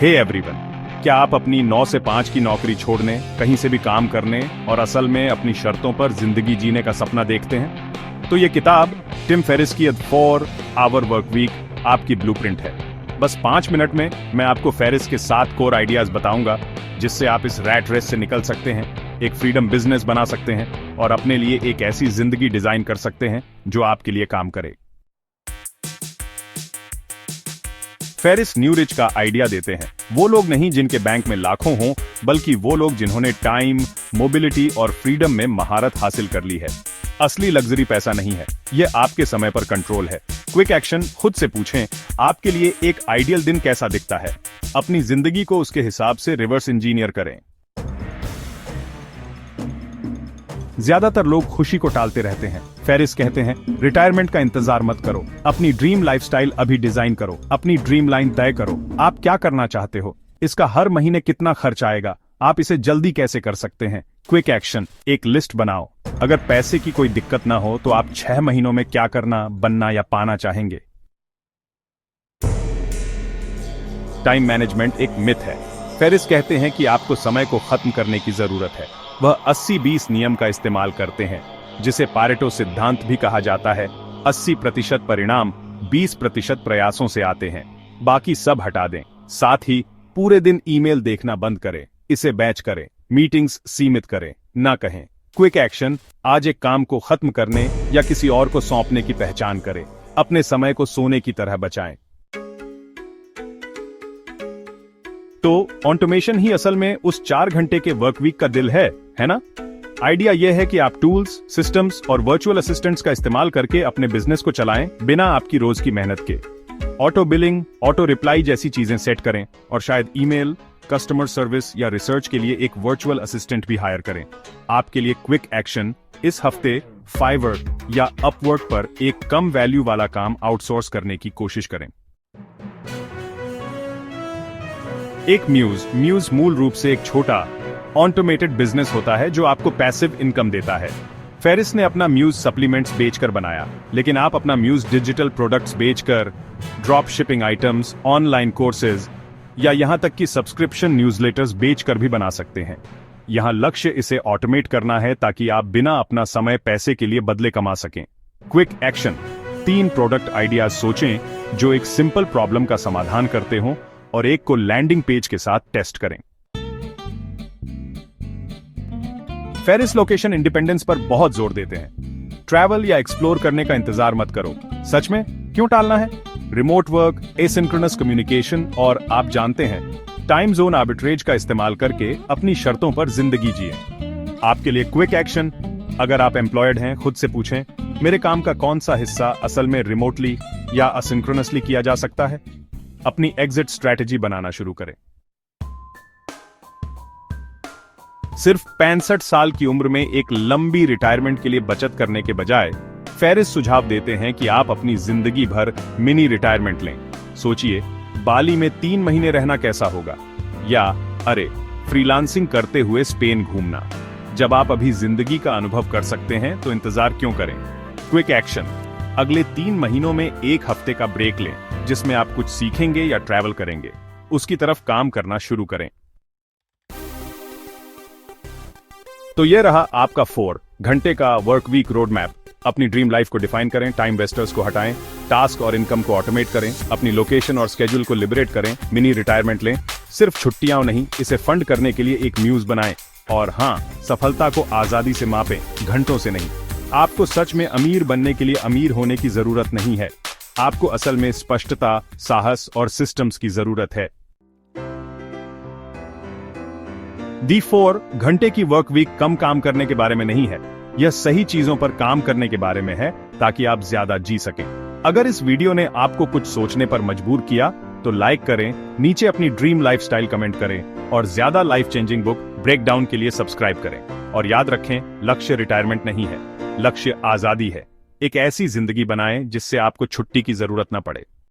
Hey everyone, क्या आप अपनी 9 से 5 की नौकरी छोड़ने, कहीं से भी काम करने और असल में अपनी शर्तों पर जिंदगी जीने का सपना देखते हैं? तो ये किताब टिम फेरिस की 4 आवर वर्क वीक आपकी ब्लूप्रिंट है। बस 5 मिनट में मैं आपको फेरिस के 7 कोर आइडियाज बताऊंगा जिससे आप इस रैट रेस से निकल सकते हैं, एक फ्रीडम बिजनेस बना सकते हैं और अपने लिए एक ऐसी जिंदगी डिजाइन कर सकते हैं जो आपके लिए काम करे। फेरिस न्यू रिच का आइडिया देते हैं वो लोग नहीं जिनके बैंक में लाखों हों, बल्कि वो लोग जिन्होंने टाइम, मोबिलिटी और फ्रीडम में महारत हासिल कर ली है। असली लग्जरी पैसा नहीं है, ये आपके समय पर कंट्रोल है। क्विक एक्शन, खुद से पूछें, आपके लिए एक आइडियल दिन कैसा दिखता है? अपनी जिंदगी को उसके हिसाब से रिवर्स इंजीनियर करें। ज्यादातर लोग खुशी को टालते रहते हैं। फेरिस कहते हैं, रिटायरमेंट का इंतजार मत करो, अपनी ड्रीम लाइफस्टाइल अभी डिजाइन करो, अपनी ड्रीम लाइन तय करो। आप क्या करना चाहते हो? इसका हर महीने कितना खर्च आएगा? आप इसे जल्दी कैसे कर सकते हैं? क्विक एक्शन, एक लिस्ट बनाओ। अगर पैसे की कोई दिक्कत ना हो तो आप 6 महीनों में क्या करना, बनना या पाना चाहेंगे? टाइम मैनेजमेंट एक मिथ है। फेरिस कहते हैं कि आपको समय को खत्म करने की जरूरत है। वह 80-20 नियम का इस्तेमाल करते हैं, जिसे पारेटो सिद्धांत भी कहा जाता है। 80% परिणाम 20% प्रयासों से आते हैं। बाकी सब हटा दें। साथ ही पूरे दिन ईमेल देखना बंद करें, इसे बैच करें, मीटिंग्स सीमित करें, ना कहें। क्विक एक्शन, आज एक काम को खत्म करने या किसी और को सौंपने की पहचान करें। अपने समय को सोने की तरह बचाएं। तो ऑटोमेशन ही असल में उस 4 घंटे के वर्क वीक का दिल है ना? आइडिया यह है कि आप टूल्स, सिस्टम्स और वर्चुअल असिस्टेंट्स का इस्तेमाल करके अपने बिजनेस को चलाएं बिना आपकी रोज की मेहनत के। ऑटो बिलिंग, ऑटो रिप्लाई जैसी चीजें सेट करें और शायद ईमेल, कस्टमर सर्विस या रिसर्च के लिए एक वर्चुअल असिस्टेंट भी हायर करें। आपके लिए क्विक एक्शन, इस हफ्ते फाइवर या अपवर्क पर एक कम वैल्यू वाला काम आउटसोर्स करने की कोशिश करें। एक म्यूज मूल रूप से एक छोटा ऑटोमेटेड बिजनेस होता है जो आपको पैसिव इनकम देता है। फेरिस ने अपना म्यूज सप्लीमेंट्स बेचकर बनाया, लेकिन आप अपना म्यूज डिजिटल प्रोडक्ट्स बेचकर, drop shipping items, online courses या यहां तक कि सब्सक्रिप्शन न्यूज़लेटर्स बेचकर भी बना सकते हैं। यहां लक्ष्य इसे ऑटोमेट करना है ताकि आप बिना अपना समय पैसे के लिए बदले कमा सकें। क्विक एक्शन, 3 प्रोडक्ट आइडियाज सोचें जो एक सिंपल प्रॉब्लम का समाधान करते हों और एक को लैंडिंग पेज के साथ टेस्ट करें। फेरिस लोकेशन इंडिपेंडेंस पर बहुत जोर देते हैं। ट्रैवल या एक्सप्लोर करने का इंतजार मत करो। सच में क्यों टालना है? रिमोट वर्क, एसिंक्रोनस कम्युनिकेशन और आप जानते हैं, टाइम जोन आर्बिट्रेज का इस्तेमाल करके अपनी शर्तों पर जिंदगी जिए। आपके लिए क्विक एक्शन, अगर आप एम्प्लॉयड हैं, खुद से पूछें, मेरे काम का कौन सा हिस्सा असल में रिमोटली या असिंक्रोनसली किया जा सकता है? अपनी एग्जिट स्ट्रैटेजी बनाना शुरू करें। सिर्फ 65 साल की उम्र में एक लंबी रिटायरमेंट के लिए बचत करने के बजाय फेरिस सुझाव देते हैं कि आप अपनी जिंदगी भर मिनी रिटायरमेंट लें। सोचिए, बाली में 3 महीने रहना कैसा होगा, या अरे, फ्रीलांसिंग करते हुए स्पेन घूमना। जब आप अभी जिंदगी का अनुभव कर सकते हैं तो इंतजार क्यों करें? क्विक एक्शन, अगले 3 महीनों में 1 हफ्ते का ब्रेक लें जिसमें आप कुछ सीखेंगे या ट्रैवल करेंगे। उसकी तरफ काम करना शुरू करें। तो यह रहा आपका 4 घंटे का वर्क वीक रोड मैप। अपनी ड्रीम लाइफ को डिफाइन करें, टाइम वेस्टर्स को हटाएं, टास्क और इनकम को ऑटोमेट करें, अपनी लोकेशन और स्केड्यूल को लिबरेट करें, मिनी रिटायरमेंट लें। सिर्फ छुट्टियां नहीं, इसे फंड करने के लिए एक म्यूज बनाएं। और हां, सफलता को आजादी से मापें, घंटों से नहीं। आपको सच में अमीर बनने के लिए अमीर होने की जरूरत नहीं है। आपको असल में स्पष्टता, साहस और सिस्टम्स की जरूरत है। दी 4 घंटे की वर्क वीक कम काम करने के बारे में नहीं है, यह सही चीजों पर काम करने के बारे में है ताकि आप ज्यादा जी सकें। अगर इस वीडियो ने आपको कुछ सोचने पर मजबूर किया तो लाइक करें, नीचे अपनी ड्रीम लाइफस्टाइल कमेंट करें और ज्यादा लाइफ चेंजिंग बुक ब्रेकडाउन के लिए सब्सक्राइब करें। और याद रखें, लक्ष्य रिटायरमेंट नहीं है, लक्ष्य आजादी है। एक ऐसी जिंदगी बनाएं जिससे आपको छुट्टी की जरूरत न पड़े।